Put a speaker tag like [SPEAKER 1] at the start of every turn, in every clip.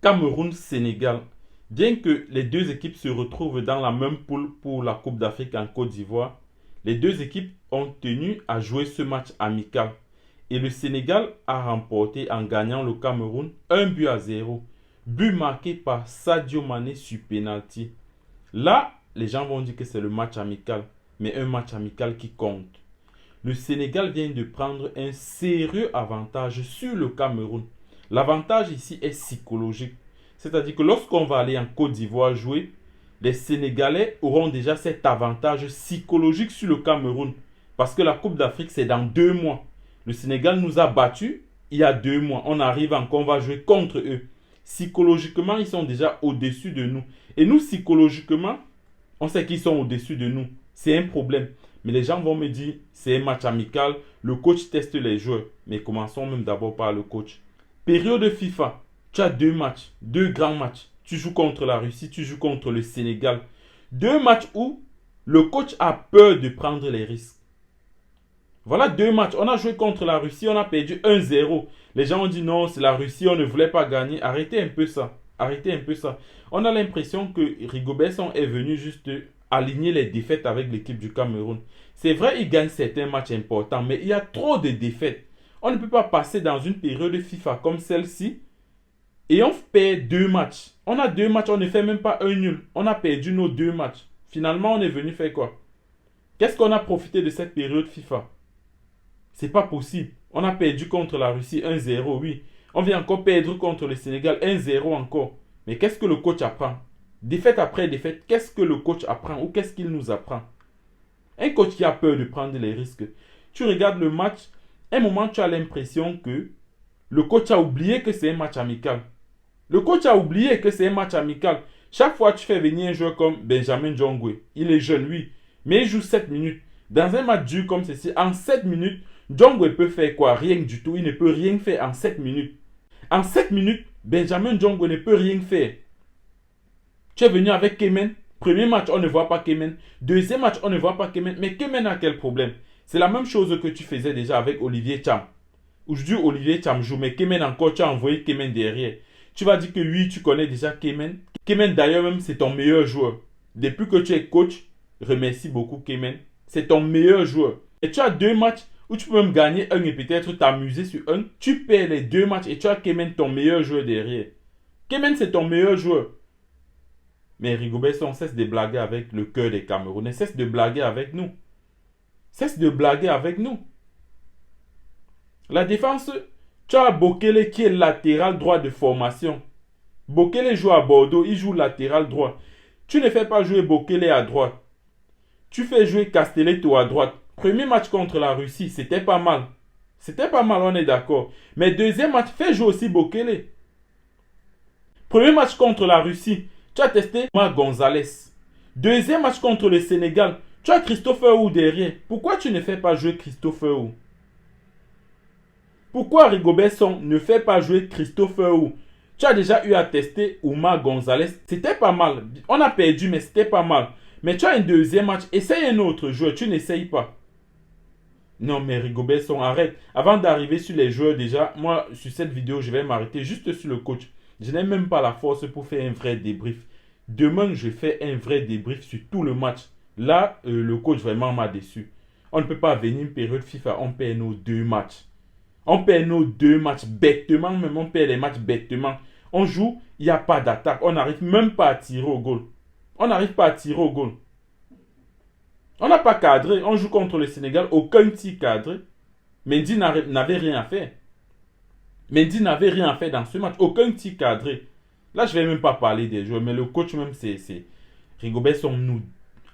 [SPEAKER 1] Cameroun-Sénégal. Bien que les deux équipes se retrouvent dans la même poule pour la Coupe d'Afrique en Côte d'Ivoire, les deux équipes ont tenu à jouer ce match amical. Et le Sénégal a remporté en gagnant le Cameroun 1 but à 0. But marqué par Sadio Mané sur penalty. Là, les gens vont dire que c'est le match amical, mais un match amical qui compte. Le Sénégal vient de prendre un sérieux avantage sur le Cameroun. L'avantage ici est psychologique. C'est-à-dire que lorsqu'on va aller en Côte d'Ivoire jouer, les Sénégalais auront déjà cet avantage psychologique sur le Cameroun. Parce que la Coupe d'Afrique, c'est dans 2 mois. Le Sénégal nous a battus il y a 2 mois. On arrive encore, on va jouer contre eux. Psychologiquement, ils sont déjà au-dessus de nous. Et nous, psychologiquement, on sait qu'ils sont au-dessus de nous. C'est un problème. Mais les gens vont me dire, c'est un match amical, le coach teste les joueurs. Mais commençons même d'abord par le coach. Période FIFA, tu as 2 matchs, 2 grands matchs. Tu joues contre la Russie, tu joues contre le Sénégal. 2 matchs où le coach a peur de prendre les risques. Voilà 2 matchs. On a joué contre la Russie, on a perdu 1-0. Les gens ont dit non, c'est la Russie, on ne voulait pas gagner. Arrêtez un peu ça. Arrêtez un peu ça. On a l'impression que Rigobert Song est venu juste aligner les défaites avec l'équipe du Cameroun. C'est vrai, il gagne certains matchs importants, mais il y a trop de défaites. On ne peut pas passer dans une période FIFA comme celle-ci et on perd 2 matchs. On a 2 matchs, on ne fait même pas un nul. On a perdu nos 2 matchs. Finalement, on est venu faire quoi? Qu'est-ce qu'on a profité de cette période FIFA? C'est pas possible. On a perdu contre la Russie 1-0, oui. On vient encore perdre contre le Sénégal 1-0 encore. Mais qu'est-ce que le coach apprend? Défaite après défaite, qu'est-ce que le coach apprend ou qu'est-ce qu'il nous apprend? Un coach qui a peur de prendre les risques. Tu regardes le match, un moment tu as l'impression que le coach a oublié que c'est un match amical. Le coach a oublié que c'est un match amical. Chaque fois tu fais venir un joueur comme Benjamin Djongwe. Il est jeune, oui. Mais il joue 7 minutes. Dans un match dur comme ceci, en 7 minutes, Djongwe peut faire quoi? Rien du tout. Il ne peut rien faire en 7 minutes. En 7 minutes, Benjamin Djongwe ne peut rien faire. Tu es venu avec Kemen. Premier match, on ne voit pas Kemen. Deuxième match, on ne voit pas Kemen. Mais Kemen a quel problème? C'est la même chose que tu faisais déjà avec Olivier Cham. Aujourd'hui, Olivier Cham joue, mais Kemen encore, tu as envoyé Kemen derrière. Tu vas dire que oui, tu connais déjà Kemen. Kemen, d'ailleurs, même, c'est ton meilleur joueur. Depuis que tu es coach, remercie beaucoup Kemen. C'est ton meilleur joueur. Et tu as 2 matchs où tu peux même gagner un et peut-être t'amuser sur un. Tu perds les 2 matchs et tu as Kemen, ton meilleur joueur derrière. Kemen, c'est ton meilleur joueur. Mais Rigobert Song cesse de blaguer avec le cœur des Camerounais. Cesse de blaguer avec nous. Cesse de blaguer avec nous. La défense, tu as Bokele qui est latéral droit de formation. Bokele joue à Bordeaux, il joue latéral droit. Tu ne fais pas jouer Bokele à droite. Tu fais jouer Castelletto à droite. Premier match contre la Russie, c'était pas mal. C'était pas mal, on est d'accord. Mais deuxième match, fais jouer aussi Bokele. Premier match contre la Russie, tu as testé Marc Gonzalez. Deuxième match contre le Sénégal, tu as Christopher Wu derrière. Pourquoi tu ne fais pas jouer Christopher Wu? Pourquoi Rigobert Song ne fait pas jouer Christopher Wu? Tu as déjà eu à tester Oumar Gonzalez. C'était pas mal. On a perdu, mais c'était pas mal. Mais tu as un deuxième match. Essaye un autre joueur. Tu n'essayes pas. Non, mais Rigobert Song, arrête. Avant d'arriver sur les joueurs, déjà, moi, sur cette vidéo, je vais m'arrêter juste sur le coach. Je n'ai même pas la force pour faire un vrai débrief. Demain, je fais un vrai débrief sur tout le match. Là, le coach vraiment m'a déçu. On ne peut pas venir une période FIFA, on perd nos 2 matchs. On perd nos 2 matchs bêtement, même on perd les matchs bêtement. On joue, il n'y a pas d'attaque. On n'arrive même pas à tirer au goal. On n'arrive pas à tirer au goal. On n'a pas cadré. On joue contre le Sénégal, aucun tir cadré. Mendy n'avait rien à faire. Mendy n'avait rien à faire dans ce match. Aucun tir cadré. Là, je ne vais même pas parler des joueurs, mais le coach même, c'est Rigobert Song nous.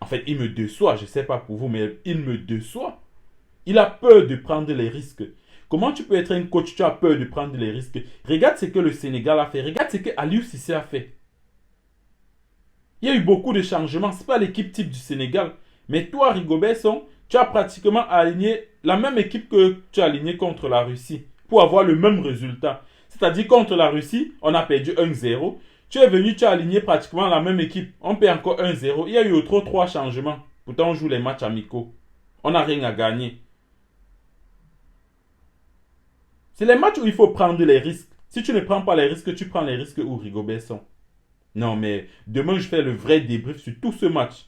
[SPEAKER 1] En fait, il me déçoit. Je ne sais pas pour vous, mais il me déçoit. Il a peur de prendre les risques. Comment tu peux être un coach, tu as peur de prendre les risques? Regarde ce que le Sénégal a fait. Regarde ce que Aliou Cissé a fait. Il y a eu beaucoup de changements. Ce n'est pas l'équipe type du Sénégal. Mais toi, Rigobert Song, tu as pratiquement aligné la même équipe que tu as alignée contre la Russie pour avoir le même résultat. C'est-à-dire contre la Russie, on a perdu 1-0. Tu es venu, tu as aligné pratiquement la même équipe. On perd encore 1-0. Il y a eu autre 3 changements. Pourtant, on joue les matchs amicaux. On n'a rien à gagner. C'est les matchs où il faut prendre les risques. Si tu ne prends pas les risques, tu prends les risques où Rigobert sont. Non, mais demain, je fais le vrai débrief sur tout ce match.